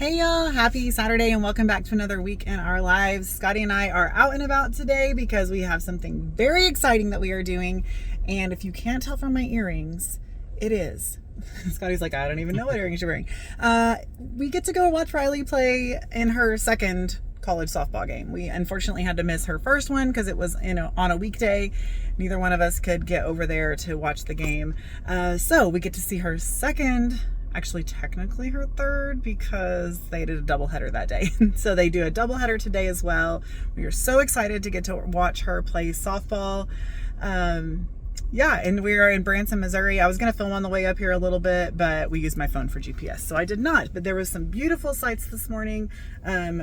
Hey y'all, happy Saturday and welcome back to another week in our lives. Scotty and I are out and about today because we have something very exciting that we are doing. And if you can't tell from my earrings, it is. Scotty's like, I don't even know what earrings you're wearing. We get to go watch Riley play in her second college softball game. We unfortunately had to miss her first one because it was on a weekday. Neither one of us could get over there to watch the game. So we get to see her second, actually technically her third, because they did a doubleheader that day. So they do a doubleheader today as well. We are so excited to get to watch her play softball. Yeah, and we are in Branson, Missouri. I was going to film on the way up here a little bit, but we used my phone for GPS, so I did not. But there was some beautiful sights this morning.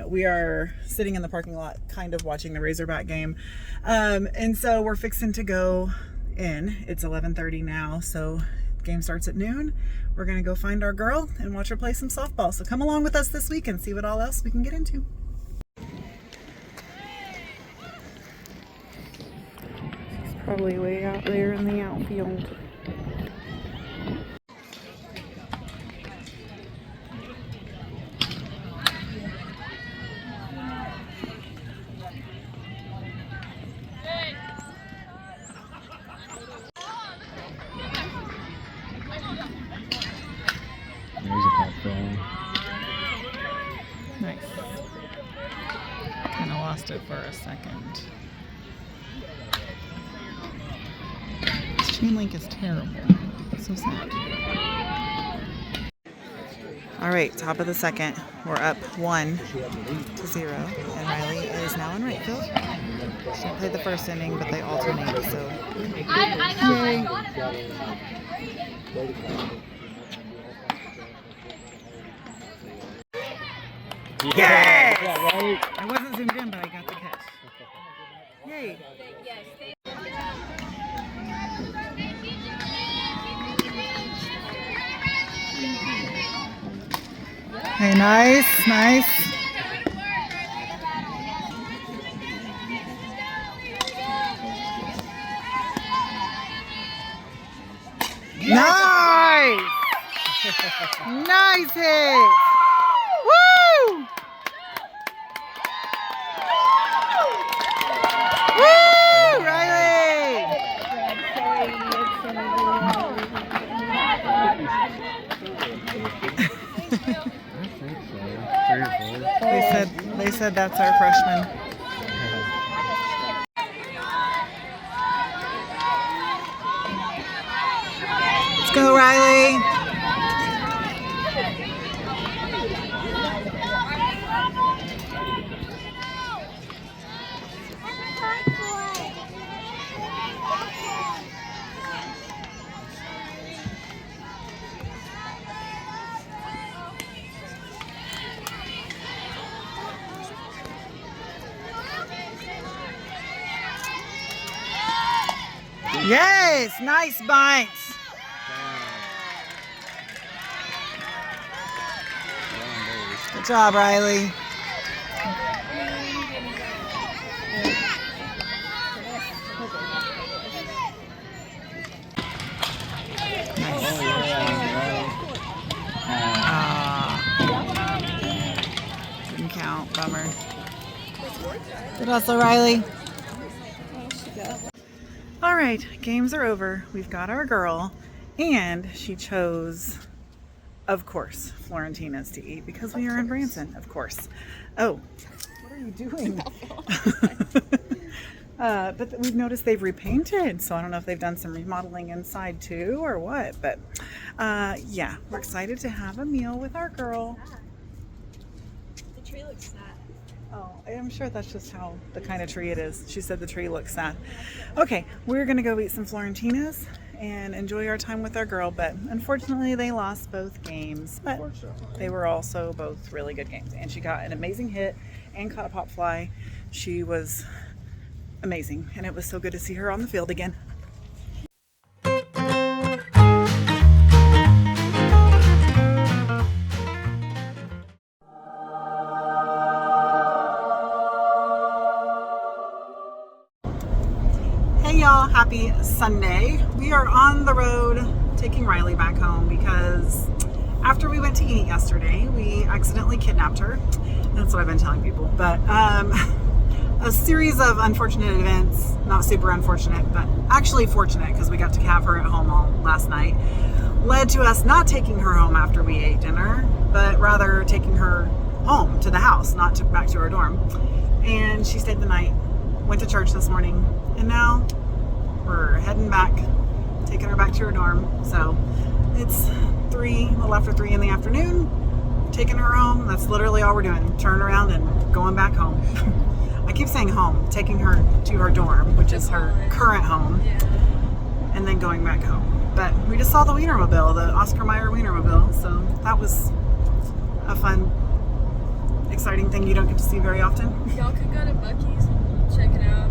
We are sitting in the parking lot kind of watching the Razorback game. And so we're fixing to go in. It's 11:30 now, so game starts at noon. We're going to go find our girl and watch her play some softball. So come along with us this week and see what all else we can get into. Probably way out there in the outfield. There's a pop ball. Nice. Kind of lost it for a second. Chain link is terrible. It's so sad. All right, top of the second. We're up 1-0, and Riley is now in right field. She played the first inning, but they alternate, so yay. Yes! I wasn't zoomed in, but I got the catch. Yay! Hey, nice, nice. Nice! Nice hit! Woo! Woo, Riley! They said that's our freshman. Let's go, Riley. Yes, nice bites. Good job, Riley. Didn't count, bummer. Good hustle, Riley. All right, games are over. We've got our girl, and she chose, of course, Florentina's to eat because we are in Branson, of course. Oh, what are you doing? But we've noticed they've repainted, so I don't know if they've done some remodeling inside too or what, but yeah, we're excited to have a meal with our girl. The tree looks sad. Oh, I'm sure that's just how the kind of tree it is. She said the tree looks sad. Okay, we're gonna go eat some Florentina's and enjoy our time with our girl, but unfortunately they lost both games, but they were also both really good games. And she got an amazing hit and caught a pop fly. She was amazing, and it was so good to see her on the field again. Hey y'all, happy Sunday. We are on the road taking Riley back home because after we went to eat yesterday, we accidentally kidnapped her. That's what I've been telling people. But a series of unfortunate events, not super unfortunate, but actually fortunate because we got to have her at home all last night, led to us not taking her home after we ate dinner, but rather taking her home to the house, not back to our dorm. And she stayed the night, went to church this morning, and now we're heading back, taking her back to her dorm. So it's a little after 3 in the afternoon, taking her home. That's literally all we're doing, turning around and going back home. I keep saying home, taking her to her dorm, which is her current home, and then going back home. But we just saw the Wienermobile, the Oscar Mayer Wienermobile, so that was a fun, exciting thing you don't get to see very often. Y'all could go to Buc-ee's and check it out,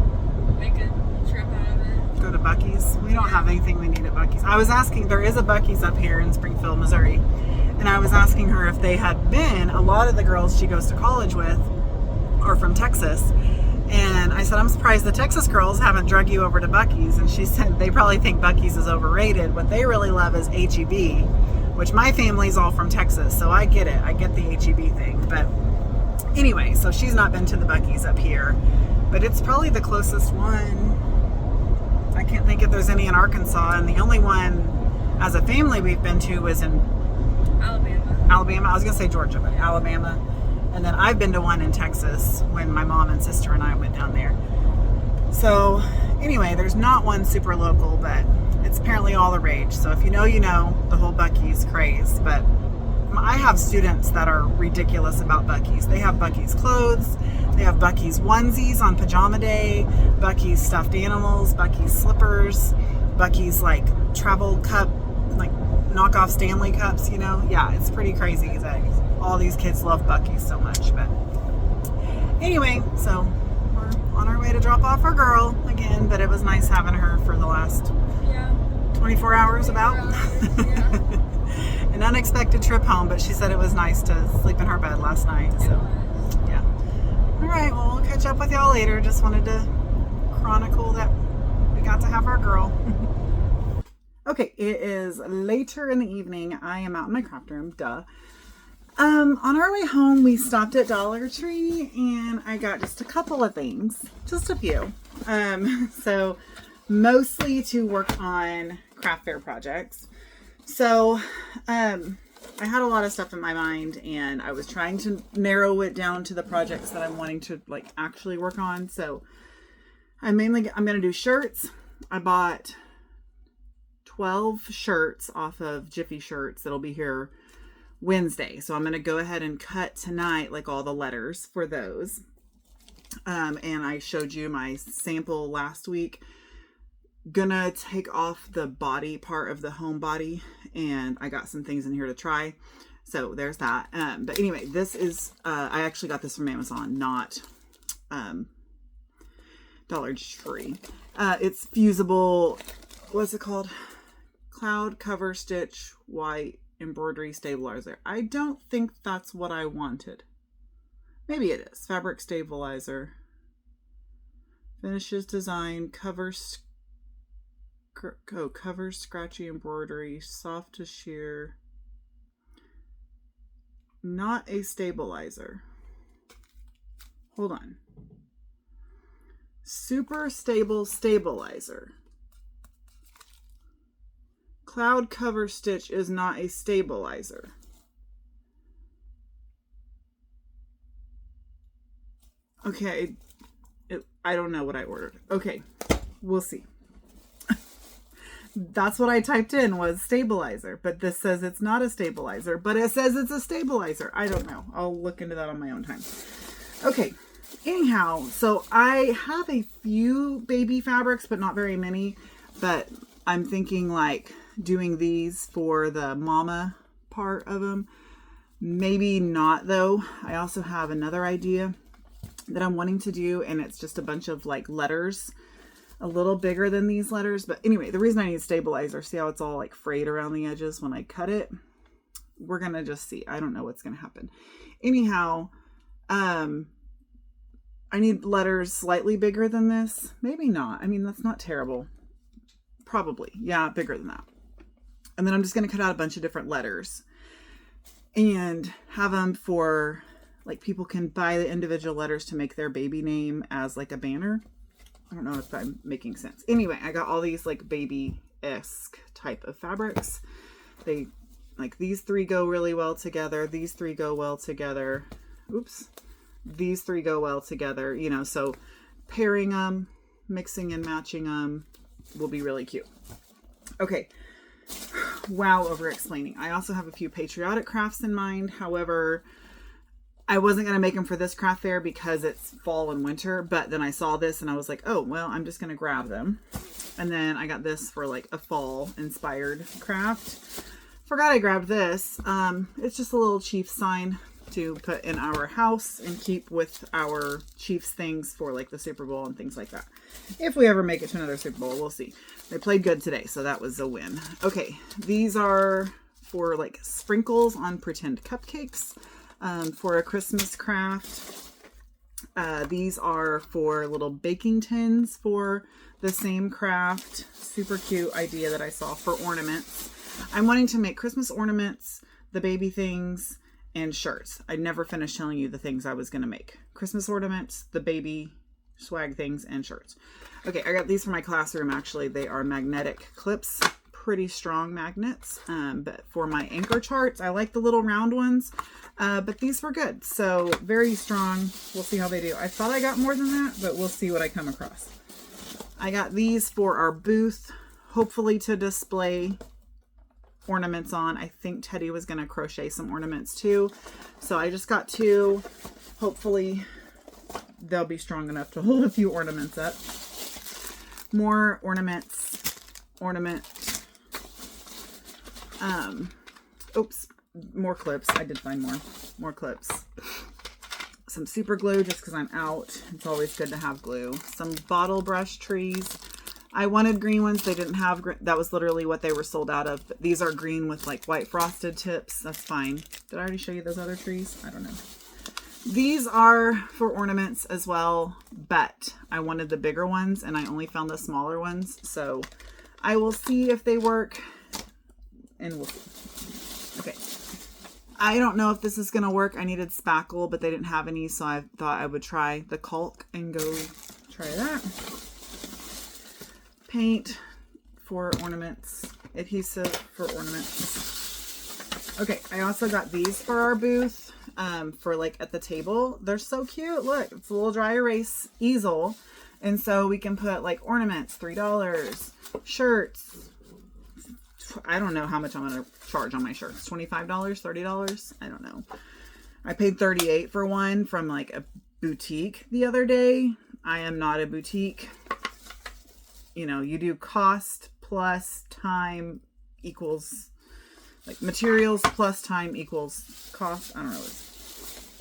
make a trip out of it. Go to Buc-ee's. We don't have anything we need at Buc-ee's. I was asking, there is a Buc-ee's up here in Springfield, Missouri, and I was asking her if they had been, a lot of the girls she goes to college with are from Texas. And I said, I'm surprised the Texas girls haven't drug you over to Buc-ee's. And she said they probably think Buc-ee's is overrated. What they really love is H-E-B, which my family's all from Texas, so I get it. I get the H-E-B thing. But anyway, so she's not been to the Buc-ee's up here, but it's probably the closest one. I can't think if there's any in Arkansas, and the only one as a family we've been to was in Alabama. I was gonna say Georgia, but Alabama. And then I've been to one in Texas when my mom and sister and I went down there. So anyway, there's not one super local, but it's apparently all the rage. So if you know, you know, the whole Buc-ee's craze. But I have students that are ridiculous about Buc-ee's. They have Buc-ee's clothes, they have Buc-ee's onesies on pajama day, Buc-ee's stuffed animals, Buc-ee's slippers, Buc-ee's like travel cup, like knockoff Stanley cups, you know? Yeah, it's pretty crazy that all these kids love Buc-ee's so much. But anyway, so we're on our way to drop off our girl again, but it was nice having her for the last 24 hours about. An unexpected trip home, but she said it was nice to sleep in her bed last night. So yeah. All right, well, we'll catch up with y'all later. Just wanted to chronicle that we got to have our girl. Okay, it is later in the evening. I am out in my craft room, duh. On our way home, we stopped at Dollar Tree and I got just a couple of things, just a few. So mostly to work on craft fair projects. So, I had a lot of stuff in my mind and I was trying to narrow it down to the projects that I'm wanting to like actually work on. So I'm going to do shirts. I bought 12 shirts off of Jiffy Shirts. That'll be here Wednesday. So I'm going to go ahead and cut tonight, like all the letters for those. And I showed you my sample last week. Gonna take off the body part of the home body, and I got some things in here to try. So there's that. But anyway, this is, I actually got this from Amazon, not Dollar Tree. It's fusible, what's it called? Cloud Cover Stitch White Embroidery Stabilizer. I don't think that's what I wanted. Maybe it is. Fabric stabilizer. Finishes design. Covers scratchy embroidery. Soft to sheer. Not a stabilizer. Hold on. Super stable stabilizer. Cloud Cover Stitch is not a stabilizer. Okay, I don't know what I ordered. Okay, we'll see. That's what I typed in was stabilizer, but this says it's not a stabilizer, but it says it's a stabilizer. I don't know. I'll look into that on my own time. Okay, anyhow, so I have a few baby fabrics, but not very many, but I'm thinking like doing these for the mama part of them. Maybe not though. I also have another idea that I'm wanting to do, and it's just a bunch of like letters, a little bigger than these letters. But anyway, the reason I need stabilizer, see how it's all like frayed around the edges when I cut it? We're gonna just see. I don't know what's gonna happen. Anyhow, I need letters slightly bigger than this. Maybe not. I mean, that's not terrible. Probably. Yeah, bigger than that. And then I'm just going to cut out a bunch of different letters. and have them for like people can buy the individual letters to make their baby name as like a banner. I don't know if I'm making sense. Anyway, I got all these like baby-esque type of fabrics. They like these three go really well together. These three go well together. Oops. These three go well together, you know, so pairing them, mixing and matching them will be really cute. Okay. Wow, over explaining. I also have a few patriotic crafts in mind. However, I wasn't going to make them for this craft fair because it's fall and winter, but then I saw this and I was like, oh, well, I'm just going to grab them. And then I got this for like a fall inspired craft. Forgot I grabbed this. It's just a little Chiefs sign to put in our house and keep with our Chiefs things for like the Super Bowl and things like that. If we ever make it to another Super Bowl, we'll see. They played good today, so that was a win. Okay, these are for like sprinkles on pretend cupcakes for a Christmas craft. These are for little baking tins for the same craft. Super cute idea that I saw for ornaments. I'm wanting to make Christmas ornaments, the baby things, and shirts. I never finished telling you the things I was going to make. Christmas ornaments, the baby swag things, and shirts. Okay, I got these for my classroom actually. They are magnetic clips, pretty strong magnets. But for my anchor charts, I like the little round ones. But these were good. So very strong. We'll see how they do. I thought I got more than that, but we'll see what I come across. I got these for our booth, hopefully to display ornaments on. I think Teddy was going to crochet some ornaments too. So I just got two. Hopefully they'll be strong enough to hold a few ornaments up. More ornaments. Oops. More clips. I did find more clips. Some super glue just because I'm out. It's always good to have glue. Some bottle brush trees. I wanted green ones. They didn't have green. That was literally what they were sold out of. But these are green with like white frosted tips. That's fine. Did I already show you those other trees? I don't know. These are for ornaments as well, but I wanted the bigger ones and I only found the smaller ones. So I will see if they work and we'll see. Okay. I don't know if this is going to work. I needed spackle, but they didn't have any. So I thought I would try the caulk and go try that. Paint for ornaments, adhesive for ornaments. Okay, I also got these for our booth for like at the table. They're so cute. Look, it's a little dry erase easel. And so we can put like ornaments, $3, shirts. I don't know how much I'm going to charge on my shirts. $25, $30. I don't know. I paid $38 for one from like a boutique the other day. I am not a boutique. You know, you do cost plus time equals like materials plus time equals cost. I don't know.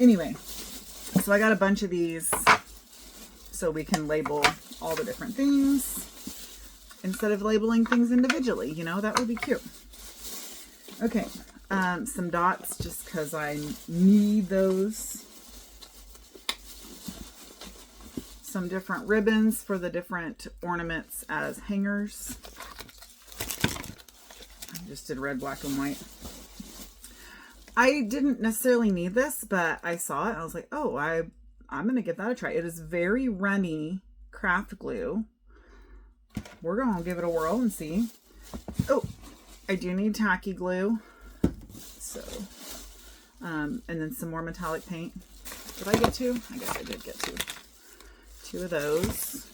Anyway, so I got a bunch of these so we can label all the different things instead of labeling things individually. You know, that would be cute. Okay, some dots just because I need those. Some different ribbons for the different ornaments as hangers. I just did red, black, and white. I didn't necessarily need this, but I saw it. And I was like, oh, I'm going to give that a try. It is very runny craft glue. We're going to give it a whirl and see. Oh, I do need tacky glue. So, and then some more metallic paint. Did I get two? I guess I did get two. Two of those.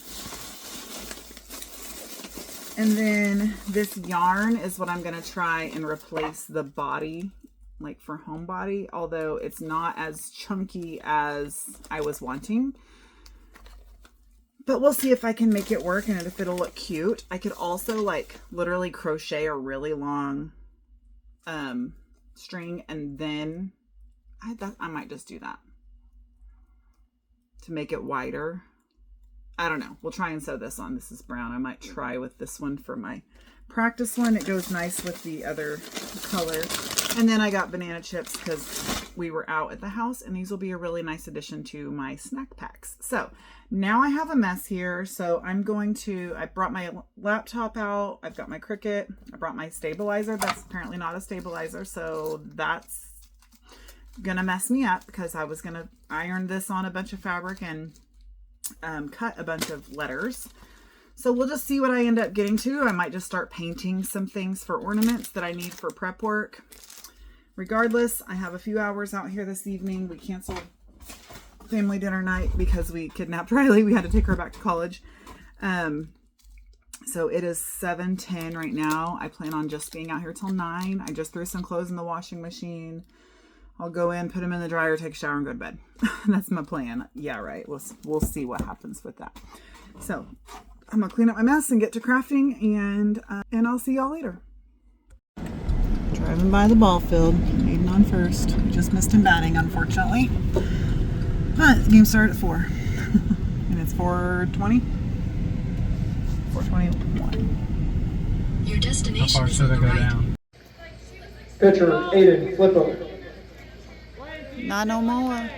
And then this yarn is what I'm going to try and replace the body, like for home body, although it's not as chunky as I was wanting. But we'll see if I can make it work and if it'll look cute. I could also like literally crochet a really long string and then I might just do that to make it wider. I don't know. We'll try and sew this on. This is brown. I might try with this one for my practice one. It goes nice with the other color. And then I got banana chips because we were out at the house and these will be a really nice addition to my snack packs. So now I have a mess here. So I'm going to, I brought my laptop out. I've got my Cricut. I brought my stabilizer. That's apparently not a stabilizer. So that's gonna mess me up because I was gonna iron this on a bunch of fabric and cut a bunch of letters. So we'll just see what I end up getting to. I might just start painting some things for ornaments that I need for prep work. Regardless, I have a few hours out here this evening. We canceled family dinner night because we kidnapped Riley. We had to take her back to college. So it is 7:10 right now. I plan on just being out here till 9. I just threw some clothes in the washing machine. I'll go in, put them in the dryer, take a shower, and go to bed. That's my plan. Yeah, right. We'll see what happens with that. So I'm gonna clean up my mess and get to crafting, and I'll see y'all later. Driving by the ball field, Aiden on first. We just missed him batting, unfortunately. But the game started at 4, and it's 4:20. 4:21. Your How destination far is should on I the go right. down? Pitcher, Aiden, Flippo. Not no more.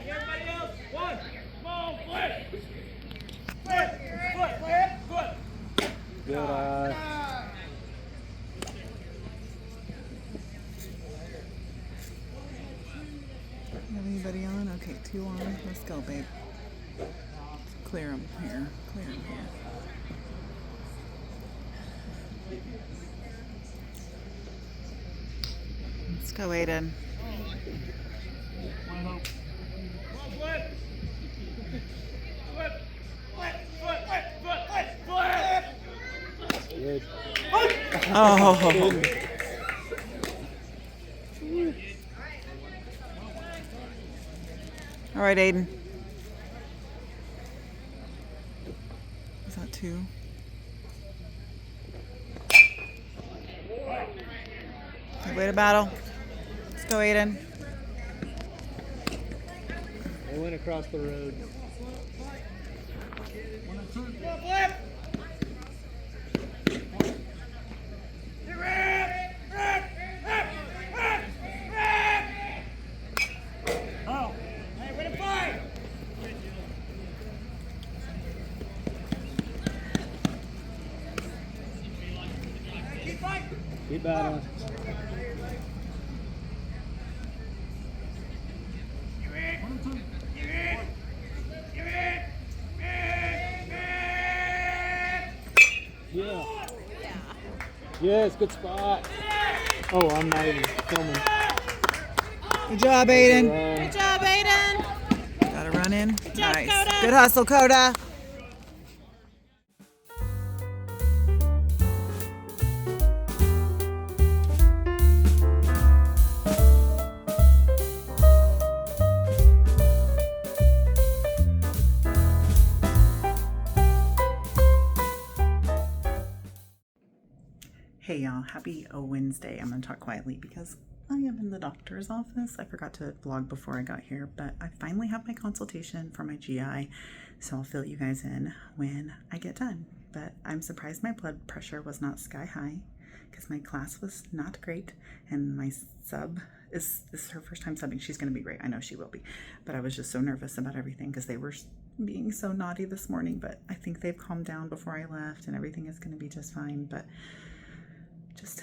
Good eye. Have anybody on? Okay, 2 on. Let's go, babe. Clear them here. Clear them here. Let's go, Aiden. Good. Oh. All right, Aiden. Is that 2? Okay, way to battle. Let's go, Aiden. They went across the road. Keep battling. Yeah. Yes, good spot. Oh, I'm not even filming. Good job, Aiden. Good job, Aiden. Got a run in. job, Nice. Coda. Good hustle, Coda. Hey y'all, happy Wednesday. I'm gonna talk quietly because I am in the doctor's office. I forgot to vlog before I got here, but I finally have my consultation for my GI, so I'll fill you guys in when I get done. But I'm surprised my blood pressure was not sky high because my class was not great, and my sub is her first time subbing. She's gonna be great. I know she will be, but I was just so nervous about everything because they were being so naughty this morning, but I think they've calmed down before I left and everything is gonna be just fine. But just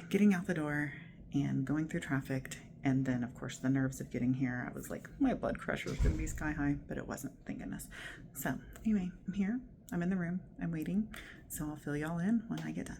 getting out the door and going through traffic, and then of course the nerves of getting here. I was like, my blood pressure is gonna be sky high, but it wasn't, thank goodness. So anyway, I'm here, I'm in the room, I'm waiting, so I'll fill y'all in when I get done.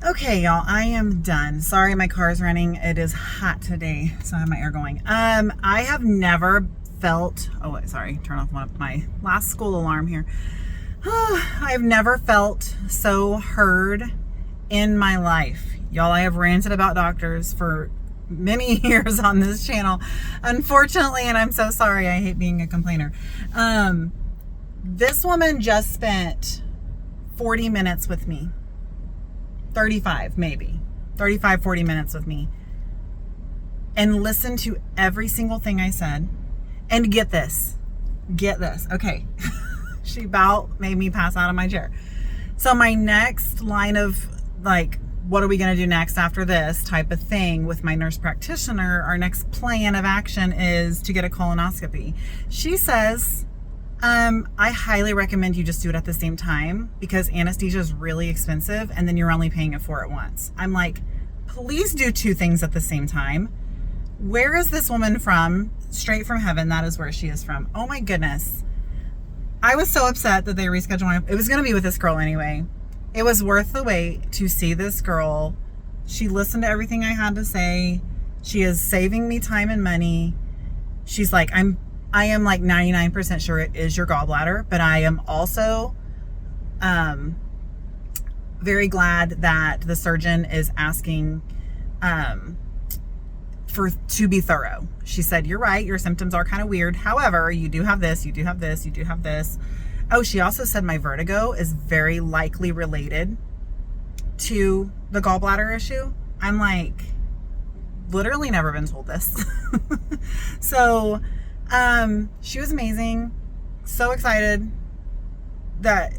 Okay, y'all, I am done. Sorry, my car's running. It is hot today, so I have my air going. I have never felt, oh, wait, sorry, turn off my last school alarm here. I have never felt so heard in my life. Y'all, I have ranted about doctors for many years on this channel, unfortunately, and I'm so sorry. I hate being a complainer. This woman just spent 40 minutes with me. 35, maybe 35, 40 minutes with me, and listen to every single thing I said. And get this, okay. She about made me pass out of my chair. So my next line of like, what are we going to do next after this type of thing with my nurse practitioner, our next plan of action is to get a colonoscopy. She says, I highly recommend you just do it at the same time because anesthesia is really expensive and then you're only paying it for it once. I'm like, please do two things at the same time. Where is this woman from? Straight from heaven. That is where she is from. Oh my goodness. I was so upset that they rescheduled my, it was going to be with this girl anyway. It was worth the wait to see this girl. She listened to everything I had to say. She is saving me time and money. She's like, I am like 99% sure it is your gallbladder, but I am also very glad that the surgeon is asking to be thorough. She said, you're right, your symptoms are kind of weird. However, you do have this, you do have this, you do have this. Oh, she also said my vertigo is very likely related to the gallbladder issue. I'm like, literally never been told this. So, she was amazing. So excited that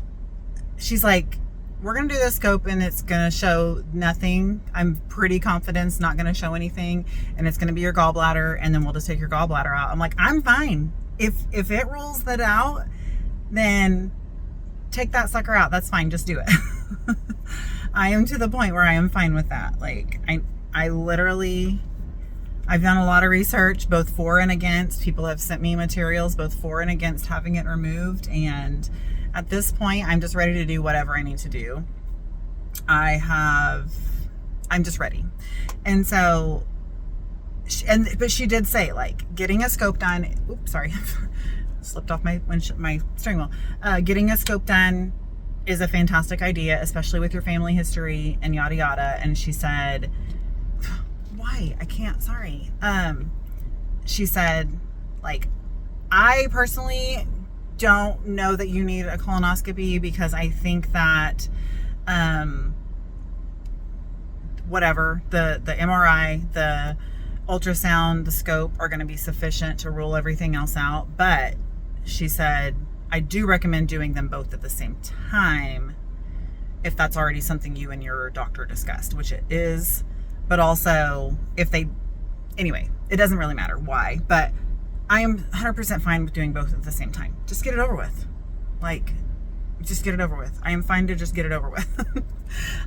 she's like, we're going to do this scope and it's going to show nothing. I'm pretty confident it's not going to show anything and it's going to be your gallbladder and then we'll just take your gallbladder out. I'm like, I'm fine. If it rules that out, then take that sucker out. That's fine. Just do it. I am to the point where I am fine with that. Like I literally, I've done a lot of research, both for and against. People have sent me materials, both for and against having it removed. And at this point, I'm just ready to do whatever I need to do. I'm just ready. And so, but she did say, like, getting a scope done, oops, sorry, slipped off my steering wheel. Getting a scope done is a fantastic idea, especially with your family history and yada yada. And she said, why? I can't, sorry. She said, like, I personally don't know that you need a colonoscopy because I think that whatever, the MRI, the ultrasound, the scope are going to be sufficient to rule everything else out. But she said, I do recommend doing them both at the same time if that's already something you and your doctor discussed, which it is. But also, anyway, it doesn't really matter why, but I am 100% fine with doing both at the same time. Just get it over with. Like, just get it over with. I am fine to just get it over with.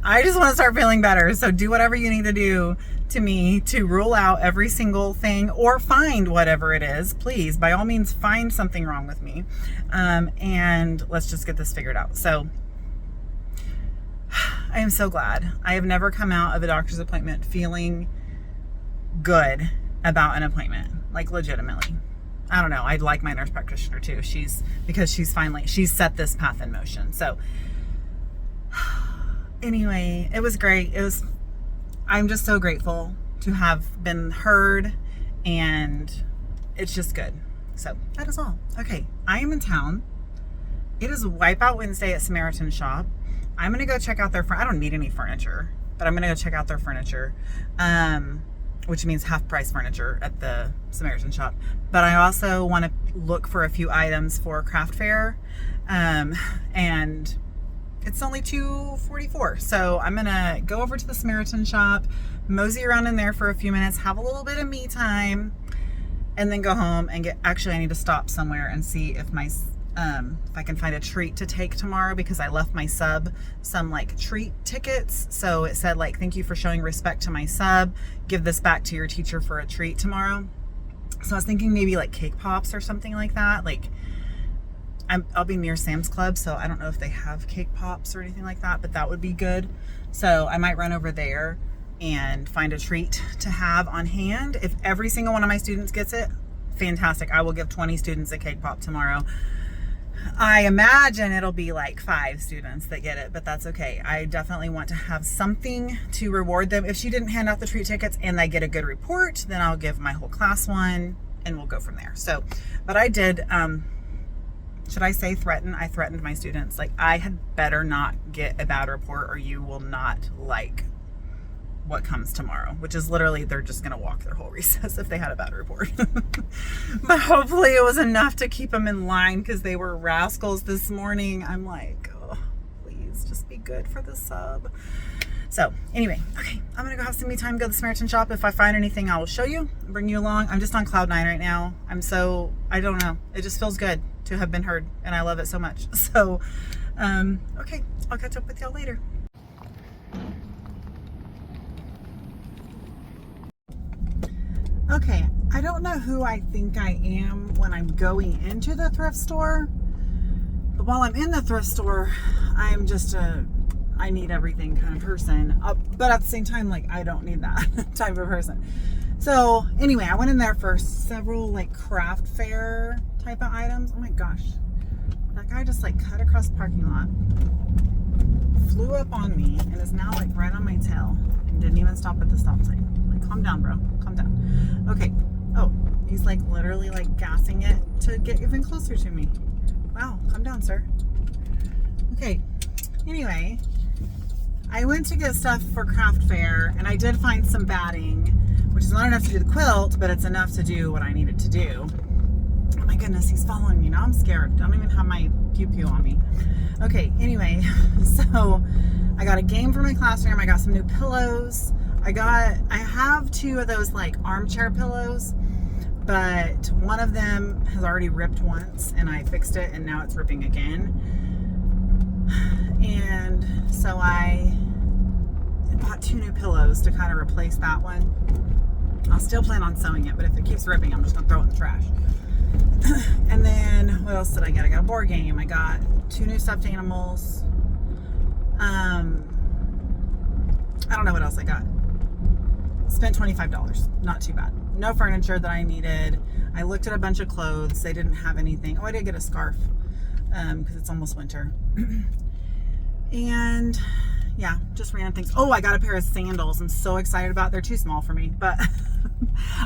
I just want to start feeling better. So do whatever you need to do to me to rule out every single thing or find whatever it is. Please, by all means, find something wrong with me. And let's just get this figured out. So I am so glad. I have never come out of a doctor's appointment feeling good about an appointment, like legitimately. I don't know. I'd like my nurse practitioner too. Because she's set this path in motion. So anyway, it was great. I'm just so grateful to have been heard and it's just good. So that is all. Okay. I am in town. It is Wipeout Wednesday at Samaritan Shop. I'm going to go check out their, I don't need any furniture, but I'm going to go check out their furniture. Which means half price furniture at the Samaritan Shop. But I also want to look for a few items for craft fair. And it's only $2.44. So I'm going to go over to the Samaritan Shop, mosey around in there for a few minutes, have a little bit of me time, and then go home and actually I need to stop somewhere and see if if I can find a treat to take tomorrow because I left my sub some like treat tickets. So it said like, thank you for showing respect to my sub. Give this back to your teacher for a treat tomorrow. So I was thinking maybe like cake pops or something like that. Like I'll be near Sam's Club, so I don't know if they have cake pops or anything like that, but that would be good. So I might run over there and find a treat to have on hand. If every single one of my students gets it, fantastic. I will give 20 students a cake pop tomorrow. I imagine it'll be like 5 students that get it, but that's okay. I definitely want to have something to reward them. If she didn't hand out the treat tickets and they get a good report, then I'll give my whole class one and we'll go from there. So, but I did, should I say threaten? I threatened my students. Like, I had better not get a bad report or you will not like what comes tomorrow, which is literally they're just gonna walk their whole recess if they had a bad report. But hopefully it was enough to keep them in line because they were rascals this morning. I'm like, oh, please. please just be good for the sub. So anyway, okay, I'm gonna go have some me time, go to the Samaritan shop. If I find anything, I will show you, bring you along. I'm just on cloud 9 right now. I don't know. It just feels good to have been heard, and I love it so much. So, okay, I'll catch up with y'all later. Okay, I don't know who I think I am when I'm going into the thrift store, but while I'm in the thrift store, I'm just I need everything kind of person. But at the same time, like, I don't need that type of person. So anyway, I went in there for several like craft fair type of items. Oh my gosh, that guy just like cut across the parking lot, flew up on me, and is now like right on my tail and didn't even stop at the stop sign. Like, calm down, bro, calm down. Okay. Oh, he's like literally like gassing it to get even closer to me. Wow, calm down, sir. Okay, anyway, I went to get stuff for craft fair, and I did find some batting, which is not enough to do the quilt, but it's enough to do what I needed to do. Oh my goodness, he's following me. Now I'm scared. I don't even have my pew-pew on me. Okay, anyway, so I got a game for my classroom. I got some new pillows. I have 2 of those like armchair pillows, but one of them has already ripped once, and I fixed it, and now it's ripping again. And so I bought 2 new pillows to kind of replace that one. I'll still plan on sewing it, but if it keeps ripping, I'm just gonna throw it in the trash. And then what else did I get? I got a board game. I got 2 new stuffed animals. I don't know what else I got. Spent $25. Not too bad. No furniture that I needed. I looked at a bunch of clothes. They didn't have anything. Oh, I did get a scarf because it's almost winter. And yeah, just random things. Oh, I got a pair of sandals I'm so excited about. They're too small for me, but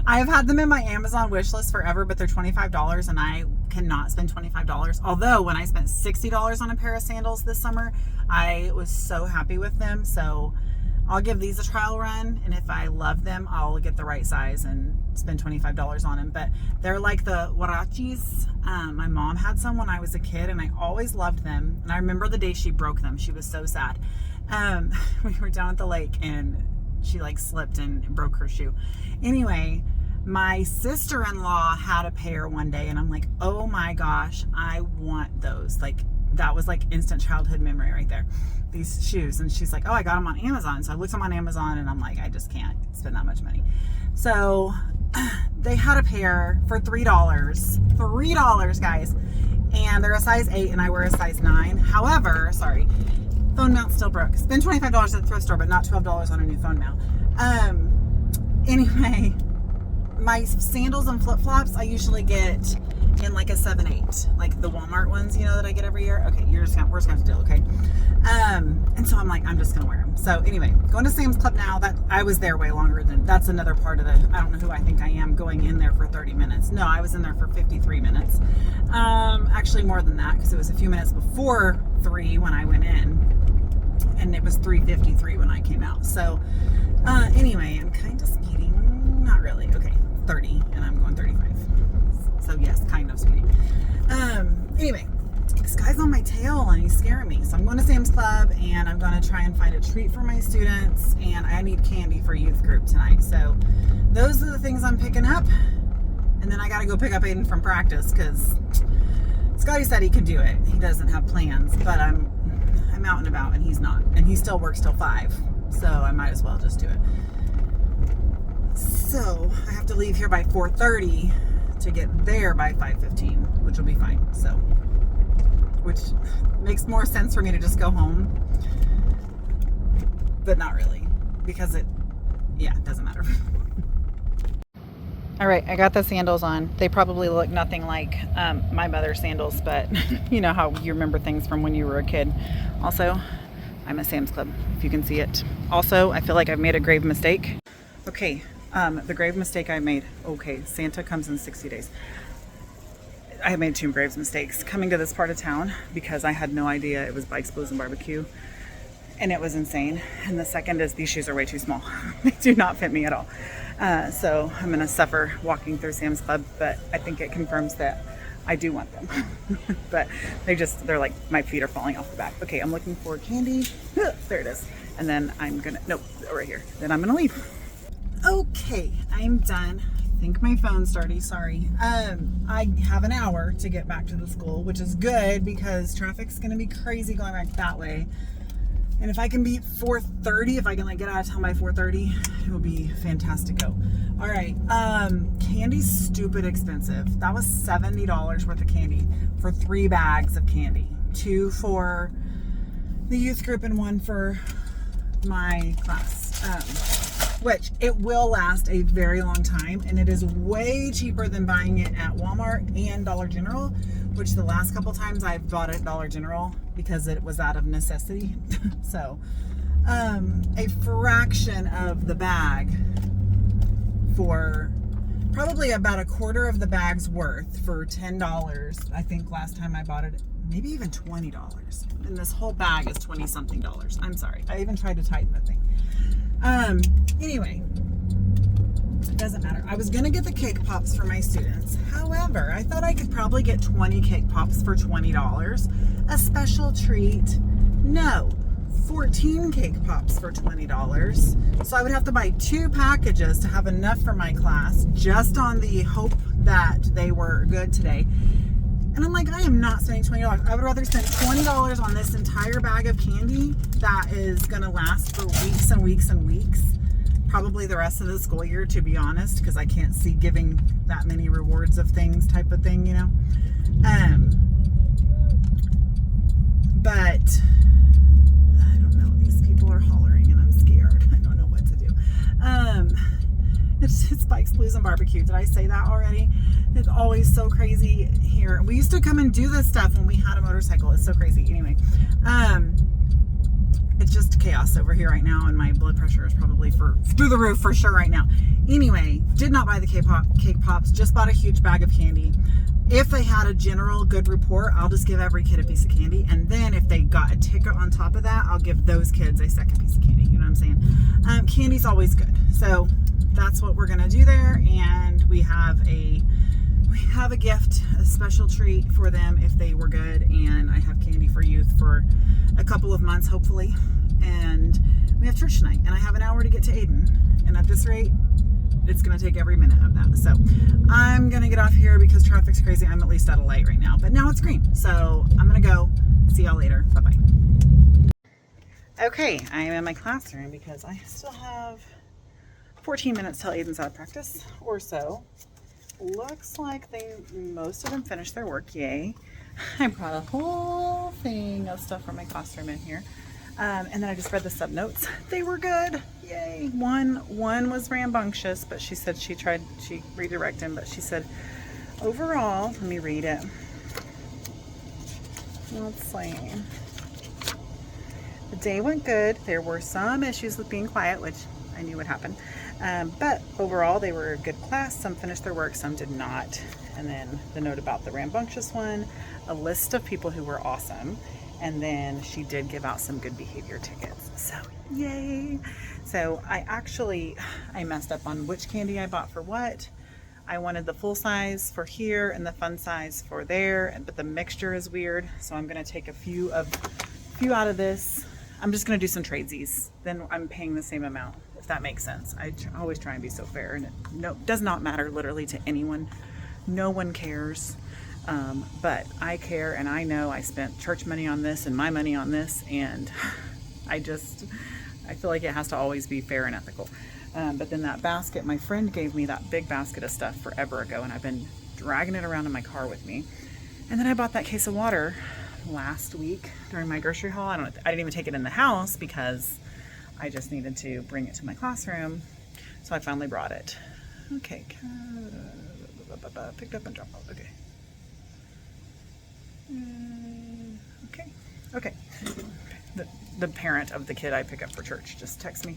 I've had them in my Amazon wish list forever, but they're $25 and I cannot spend $25. Although when I spent $60 on a pair of sandals this summer, I was so happy with them. So I'll give these a trial run, and if I love them, I'll get the right size and spend $25 on them. But they're like the huaraches. My mom had some when I was a kid, and I always loved them. And I remember the day she broke them. She was so sad. We were down at the lake, and she like slipped and broke her shoe. Anyway, my sister-in-law had a pair one day, and I'm like, oh my gosh, I want those. Like, that was like instant childhood memory right there, these shoes. And she's like, oh, I got them on Amazon. So I looked them on Amazon, and I'm like, I just can't spend that much money. So they had a pair for $3, guys. And they're a size 8, and I wear a size 9. However, sorry, phone mount still broke. Spend $25 at the thrift store, but not $12 on a new phone mount. Anyway, my sandals and flip-flops I usually get in like a 7/8, like the Walmart ones, you know, that I get every year. Okay, we're just gonna have to deal, okay? And so I'm like, I'm just gonna wear them. So anyway, going to Sam's Club now. That I was there way longer than, that's another part of the, I don't know who I think I am going in there for 30 minutes. No, I was in there for 53 minutes. Actually more than that, because it was a few minutes before 3 when I went in, and it was 3:53 when I came out. So anyway, I'm kind of speeding, not really. Okay, 30, and I'm going 35. So yes, kind of speeding. Anyway, this guy's on my tail and he's scaring me. So I'm going to Sam's Club, and I'm going to try and find a treat for my students, and I need candy for youth group tonight. So those are the things I'm picking up. And then I got to go pick up Aiden from practice, because Scotty said he could do it. He doesn't have plans, but I'm out and about, and he's not. And he still works till 5. So I might as well just do it. So I have to leave here by 4:30 to get there by 5:15, which will be fine. So, which makes more sense for me to just go home, but not really, because it doesn't matter. All right, I got the sandals on. They probably look nothing like my mother's sandals, but you know how you remember things from when you were a kid. Also, I'm at Sam's Club, if you can see it. Also, I feel like I've made a grave mistake. Okay, the grave mistake I made. Okay, Santa comes in 60 days. I have made 2 grave mistakes coming to this part of town, because I had no idea it was Bikes, Blues, and Barbecue, and it was insane. And the second is these shoes are way too small. They do not fit me at all. So I'm gonna suffer walking through Sam's Club, but I think it confirms that I do want them. But they're like, my feet are falling off the back. Okay, I'm looking for candy. There it is. And then I'm gonna, nope, right here. Then I'm gonna leave. Okay, I'm done. I think my phone's starting, sorry. I have an hour to get back to the school, which is good because traffic's gonna be crazy going back that way. And if I can beat 4:30, if I can like get out of town by 4:30, it will be fantastico. All right, candy's stupid expensive. That was $70 worth of candy for 3 bags of candy. 2 for the youth group and 1 for my class. Which it will last a very long time, and it is way cheaper than buying it at Walmart and Dollar General, which the last couple times I've bought it at Dollar General because it was out of necessity. So a fraction of the bag for probably about a quarter of the bag's worth for $10. I think last time I bought it, maybe even $20. And this whole bag is 20 something dollars. I'm sorry. I even tried to tighten the thing. Anyway, it doesn't matter. I was gonna get the cake pops for my students. However, I thought I could probably get 20 cake pops for $20. A special treat. No, 14 cake pops for $20. So I would have to buy 2 packages to have enough for my class, just on the hope that they were good today. And I'm like, I am not spending $20. I would rather spend $20 on this entire bag of candy that is gonna last for weeks and weeks and weeks. Probably the rest of the school year, to be honest, because I can't see giving that many rewards of things type of thing, you know? But I don't know, these people are hollering and I'm scared. I don't know what to do. It's Spike's Blues and Barbecue. Did I say that already? It's always so crazy here. We used to come and do this stuff when we had a motorcycle. It's so crazy. Anyway, it's just chaos over here right now, and my blood pressure is probably through the roof for sure right now. Anyway, did not buy the cake pops, just bought a huge bag of candy. If they had a general good report, I'll just give every kid a piece of candy, and then if they got a ticket on top of that, I'll give those kids a second piece of candy. You know what I'm saying? Candy's always good, so that's what we're gonna do there. And we have a gift, a special treat for them if they were good, and I have candy for youth for a couple of months hopefully. And we have church tonight, and I have an hour to get to Aiden, and at this rate it's gonna take every minute of that. So I'm gonna get off here because traffic's crazy. I'm at least at a light right now, but now it's green, so I'm gonna go. See y'all later. Bye bye. Okay, I am in my classroom because I still have 14 minutes till Aiden's out of practice or so. Looks like most of them finished their work. Yay. I brought a whole thing of stuff from my classroom in here. And then I just read the sub notes. They were good. Yay. One was rambunctious, but she said she redirected him, but she said overall, let me read it. Let's see. The day went good. There were some issues with being quiet, which I knew would happen. But overall, they were a good class. Some finished their work, some did not. And then the note about the rambunctious one, a list of people who were awesome. And then she did give out some good behavior tickets. So yay. So I messed up on which candy I bought for what. I wanted the full size for here and the fun size for there, but the mixture is weird. So I'm gonna take a few out of this. I'm just gonna do some tradesies. Then I'm paying the same amount, if that makes sense. I always try and be so fair, and it does not matter literally to anyone. No one cares, but I care, and I know I spent church money on this and my money on this, and I feel like it has to always be fair and ethical. But then that basket, my friend gave me that big basket of stuff forever ago, and I've been dragging it around in my car with me. And then I bought that case of water last week during my grocery haul. I didn't even take it in the house because I just needed to bring it to my classroom. So I finally brought it. Okay. Picked up and dropped off. Okay. Okay. The parent of the kid I pick up for church just texted me.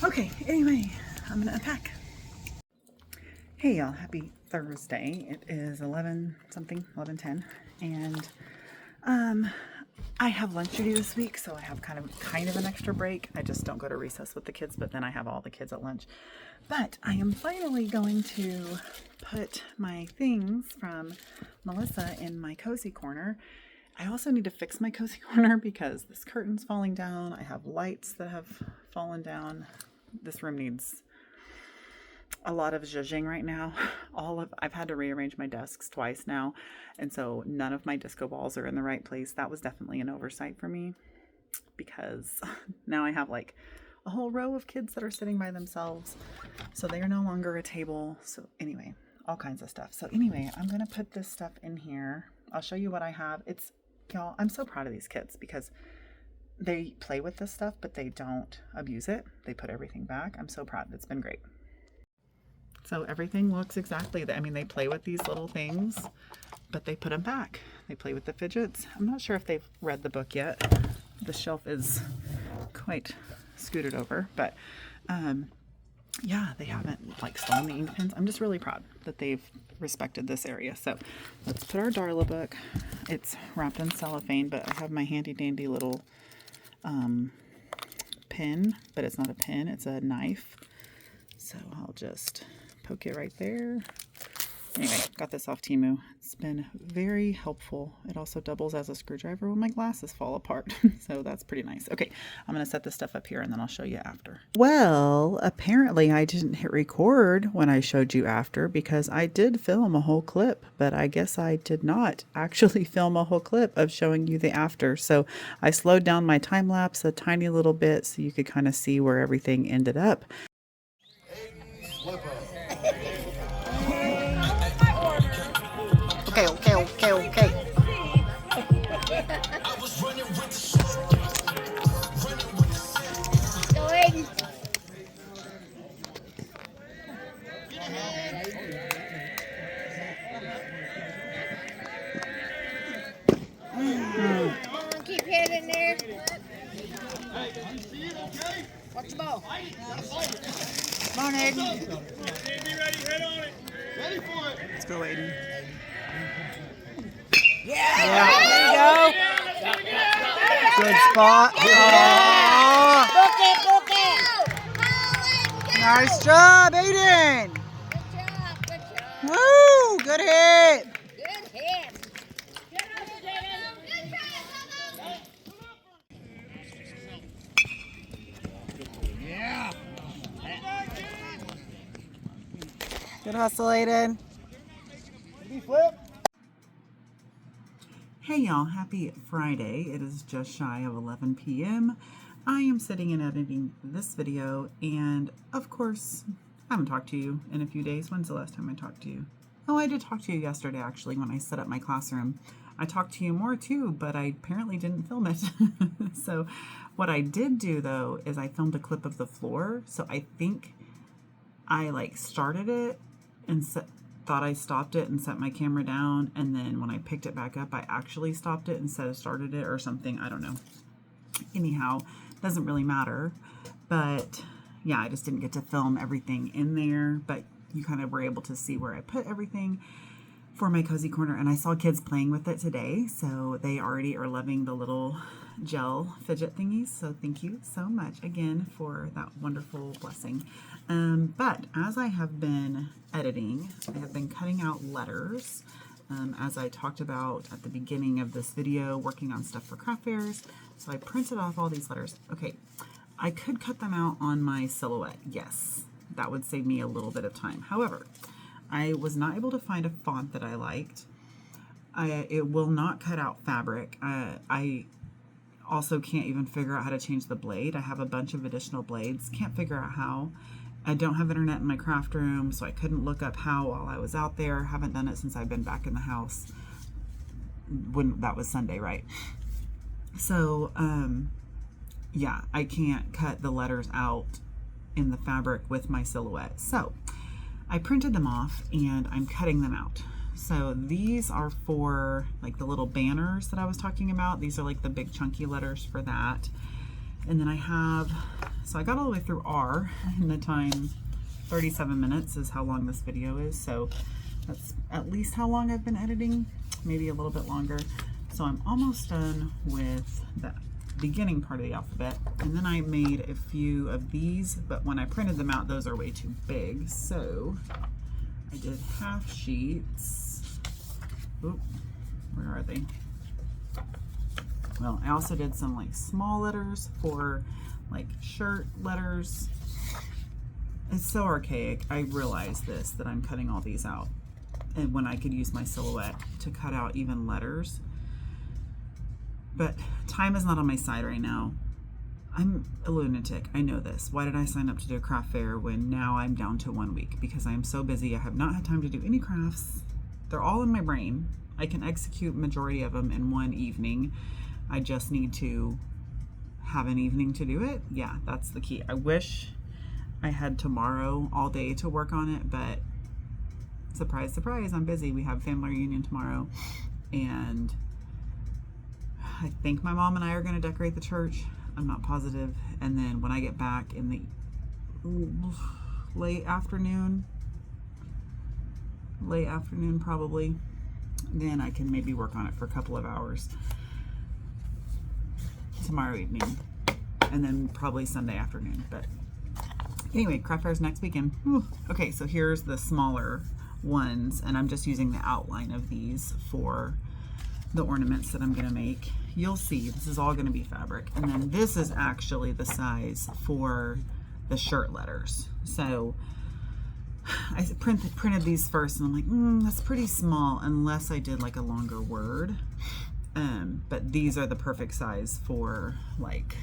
Okay, anyway, I'm gonna unpack. Hey y'all, happy Thursday. It is 11 something, 11:10, and I have lunch duty this week, so I have kind of an extra break. I just don't go to recess with the kids, but then I have all the kids at lunch. But I am finally going to put my things from Melissa in my cozy corner. I also need to fix my cozy corner because this curtain's falling down. I have lights that have fallen down. This room needs a lot of zhuzhing right now. I've had to rearrange my desks twice now, and so none of my disco balls are in the right place. That was definitely an oversight for me because now I have like a whole row of kids that are sitting by themselves, so they are no longer a table. So anyway, all kinds of stuff. So anyway, I'm gonna put this stuff in here. I'll show you what I have. Y'all, I'm so proud of these kids because they play with this stuff, but they don't abuse it. They put everything back. I'm so proud. It's been great. So everything looks exactly that. I mean, they play with these little things, but they put them back. They play with the fidgets. I'm not sure if they've read the book yet. The shelf is quite scooted over, but yeah, they haven't like stolen the ink pens. I'm just really proud that they've respected this area. So let's put our Darla book. It's wrapped in cellophane, but I have my handy dandy little pin, but it's not a pin, it's a knife. So I'll just poke it right there. Anyway, got this off Temu. It's been very helpful. It also doubles as a screwdriver when my glasses fall apart. So that's pretty nice. Okay, I'm going to set this stuff up here and then I'll show you after. Well, apparently I didn't hit record when I showed you after because I did film a whole clip, but I guess I did not actually film a whole clip of showing you the after. So I slowed down my time lapse a tiny little bit so you could kind of see where everything ended up. Okay. Keep hitting there. Watch the ball. Come on, Aiden. Be ready, head on it. Ready for it. Let's go, Aiden. Yeah. There you go. Good spot. Book it. Nice job, Aiden. Good job. Woo, good hit. Good hit. Good hustle, Aiden. Hey y'all, happy Friday. It is just shy of 11 p.m. I am sitting and editing this video, and of course, I haven't talked to you in a few days. When's the last time I talked to you? Oh, I did talk to you yesterday actually when I set up my classroom. I talked to you more too, but I apparently didn't film it. So what I did do though is I filmed a clip of the floor. So I think I like started it and thought I stopped it and set my camera down, and then when I picked it back up I actually stopped it instead of started it or something. I don't know. Anyhow, doesn't really matter, but yeah, I just didn't get to film everything in there, but you kind of were able to see where I put everything for my cozy corner. And I saw kids playing with it today, so they already are loving the little gel fidget thingies. So thank you so much again for that wonderful blessing. But as I have been editing, I have been cutting out letters, as I talked about at the beginning of this video, working on stuff for craft fairs. So I printed off all these letters. Okay, I could cut them out on my Silhouette. Yes, that would save me a little bit of time. However, I was not able to find a font that I liked. It will not cut out fabric. I also can't even figure out how to change the blade. I have a bunch of additional blades. Can't figure out how. I don't have internet in my craft room, so I couldn't look up how while I was out there. Haven't done it since I've been back in the house. When that was Sunday, right? So, yeah, I can't cut the letters out in the fabric with my Silhouette. So I printed them off and I'm cutting them out. So these are for like the little banners that I was talking about. These are like the big chunky letters for that. And then I have, so I got all the way through R in the time, 37 minutes is how long this video is. So that's at least how long I've been editing, maybe a little bit longer. So I'm almost done with the beginning part of the alphabet. And then I made a few of these, but when I printed them out, those are way too big. So I did half sheets. Oop, where are they? Well, I also did some like small letters for like shirt letters. It's so archaic. I realize this, that I'm cutting all these out. And when I could use my silhouette to cut out even letters. But time is not on my side right now. I'm a lunatic. I know this. Why did I sign up to do a craft fair when now I'm down to 1 week? Because I am so busy. I have not had time to do any crafts. They're all in my brain. I can execute majority of them in one evening. I just need to have an evening to do it. Yeah, that's the key. I wish I had tomorrow all day to work on it, but surprise, surprise, I'm busy. We have family reunion tomorrow, and I think my mom and I are going to decorate the church. I'm not positive. And then when I get back in the late afternoon probably, then I can maybe work on it for a couple of hours tomorrow evening, and then probably Sunday afternoon. But anyway, craft fair's next weekend. Whew. Okay, so here's the smaller ones, and I'm just using the outline of these for the ornaments that I'm gonna make. You'll see, this is all gonna be fabric. And then this is actually the size for the shirt letters. So I printed these first, and I'm like, that's pretty small unless I did like a longer word. But these are the perfect size for like,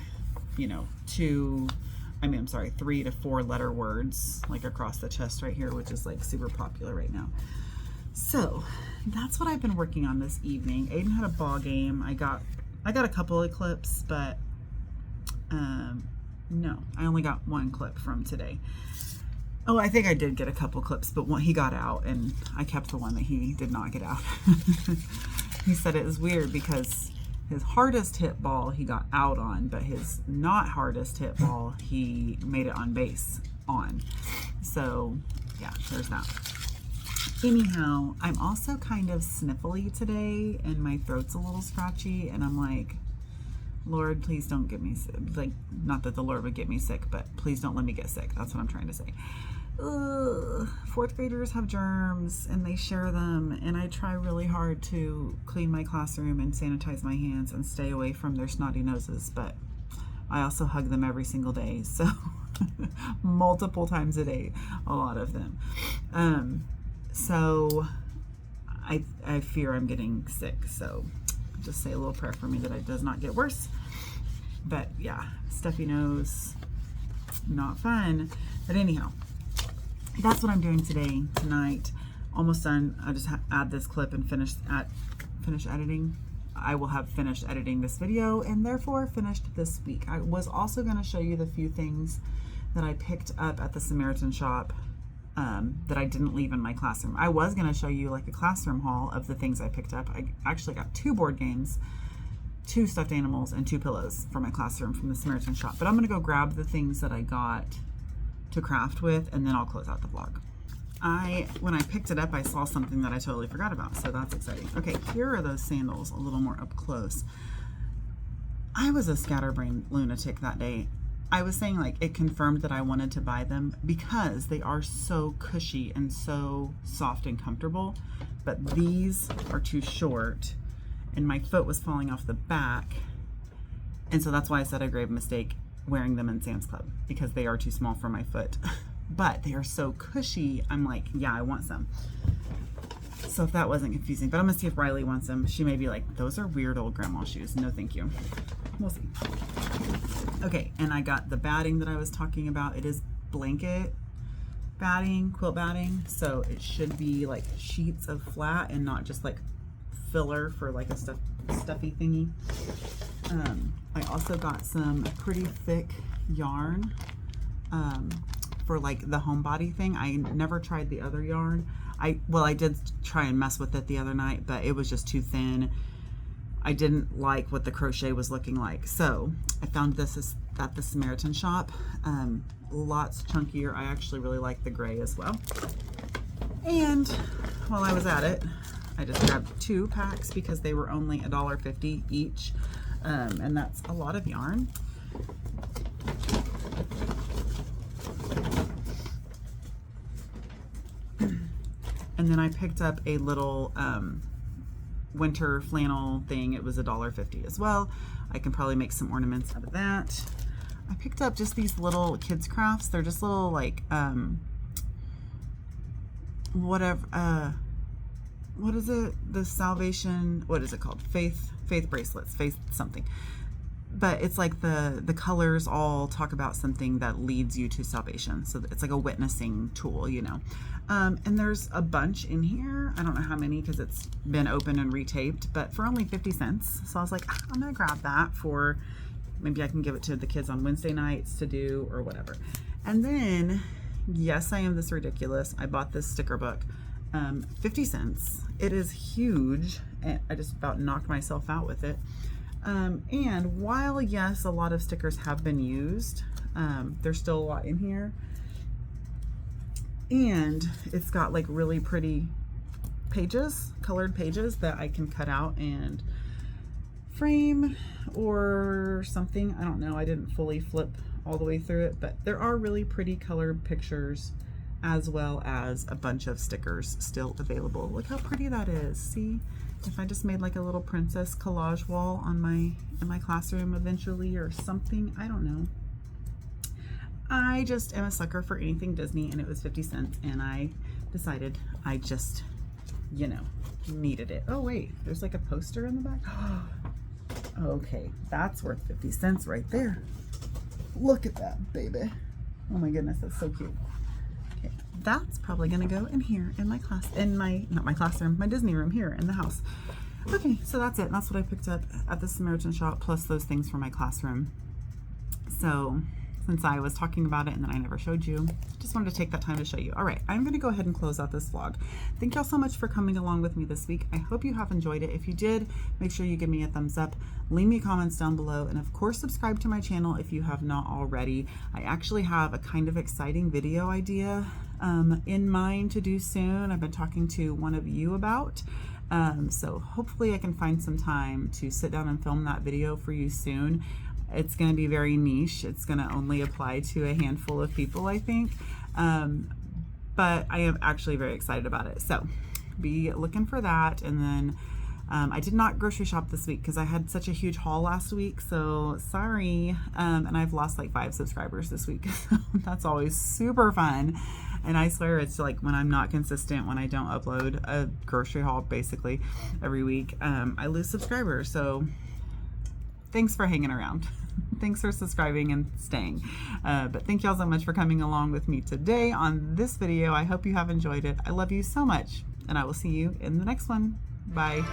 you know, 3 to 4 letter words, like across the chest right here, which is like super popular right now. So that's what I've been working on this evening. Aiden had a ball game. I got a couple of clips, but no, I only got 1 clip from today. Oh, I think I did get a couple clips, but one he got out, and I kept the one that he did not get out. He said it was weird because his hardest hit ball he got out on, but his not hardest hit ball he made it on base on. So yeah, there's that. Anyhow, I'm also kind of sniffly today, and my throat's a little scratchy, and I'm like, Lord, please don't get me sick. Like, not that the Lord would get me sick, but please don't let me get sick. That's what I'm trying to say. Ugh. 4th graders have germs, and they share them, and I try really hard to clean my classroom and sanitize my hands and stay away from their snotty noses, but I also hug them every single day, so multiple times a day, a lot of them. So I fear I'm getting sick, so just say a little prayer for me that it does not get worse. But yeah, stuffy nose, not fun. But anyhow, that's what I'm doing tonight. Almost done. I'll just add this clip and finish editing. I will have finished editing this video and therefore finished this week. I was also going to show you the few things that I picked up at the Samaritan shop that I didn't leave in my classroom. I was going to show you like a classroom haul of the things I picked up. I actually got 2 board games, 2 stuffed animals, and 2 pillows for my classroom from the Samaritan shop. But I'm going to go grab the things that I got to craft with, and then I'll close out the vlog. When I picked it up, I saw something that I totally forgot about, so that's exciting. Okay, here are those sandals a little more up close. I was a scatterbrained lunatic that day. I was saying, like, it confirmed that I wanted to buy them because they are so cushy and so soft and comfortable, but these are too short and my foot was falling off the back, and so that's why I said a grave mistake wearing them in Sam's Club, because they are too small for my foot. But they are so cushy, I'm like, yeah, I want some. So if that wasn't confusing, but I'm gonna see if Riley wants them. She may be like, those are weird old grandma shoes. No, thank you. We'll see. Okay, and I got the batting that I was talking about. It is blanket batting, quilt batting. So it should be like sheets of flat and not just like filler for like a stuffy thingy. I also got some pretty thick yarn for like the homebody thing. I never tried the other yarn. I did try and mess with it the other night, but it was just too thin. I didn't like what the crochet was looking like. So I found this at the Samaritan shop. Lots chunkier. I actually really like the gray as well. And while I was at it, I just grabbed 2 packs because they were only $1.50 each. And that's a lot of yarn. And then I picked up a little winter flannel thing. It was $1.50 as well. I can probably make some ornaments out of that. I picked up just these little kids crafts. They're just little like whatever what is it? The Salvation, what is it called? Faith bracelets, faith something. But it's like the colors all talk about something that leads you to salvation. So it's like a witnessing tool, you know. And there's a bunch in here. I don't know how many because it's been opened and retaped, but for only 50 cents. So I was like, I'm gonna grab that for, maybe I can give it to the kids on Wednesday nights to do or whatever. And then, yes, I am this ridiculous. I bought this sticker book, 50 cents. It is huge. And I just about knocked myself out with it. And while, yes, a lot of stickers have been used, there's still a lot in here. And it's got like really pretty pages, colored pages that I can cut out and frame or something. I don't know. I didn't fully flip all the way through it, but there are really pretty colored pictures as well as a bunch of stickers still available. Look how pretty that is. See? If I just made like a little princess collage wall on in my classroom eventually or something, I don't know. I just am a sucker for anything Disney, and it was 50 cents, and I decided I just, you know, needed it. Oh wait, there's like a poster in the back. Okay, that's worth 50 cents right there. Look at that, baby. Oh my goodness, that's so cute. Okay, that's probably gonna go in here in my class, not my classroom, my Disney room here in the house. Okay, so that's it. That's what I picked up at the Samaritan shop, plus those things for my classroom. So since I was talking about it and then I never showed you, just wanted to take that time to show you. All right, I'm gonna go ahead and close out this vlog. Thank y'all so much for coming along with me this week. I hope you have enjoyed it. If you did, make sure you give me a thumbs up, leave me comments down below, and of course, subscribe to my channel if you have not already. I actually have a kind of exciting video idea in mind to do soon. I've been talking to one of you about. So hopefully I can find some time to sit down and film that video for you soon. It's going to be very niche. It's going to only apply to a handful of people, I think. But I am actually very excited about it. So be looking for that. And then I did not grocery shop this week because I had such a huge haul last week. So sorry. And I've lost like 5 subscribers this week. That's always super fun. And I swear it's like when I'm not consistent, when I don't upload a grocery haul basically every week, I lose subscribers. So thanks for hanging around. Thanks for subscribing and staying. But thank y'all so much for coming along with me today on this video. I hope you have enjoyed it. I love you so much, and I will see you in the next one. Bye.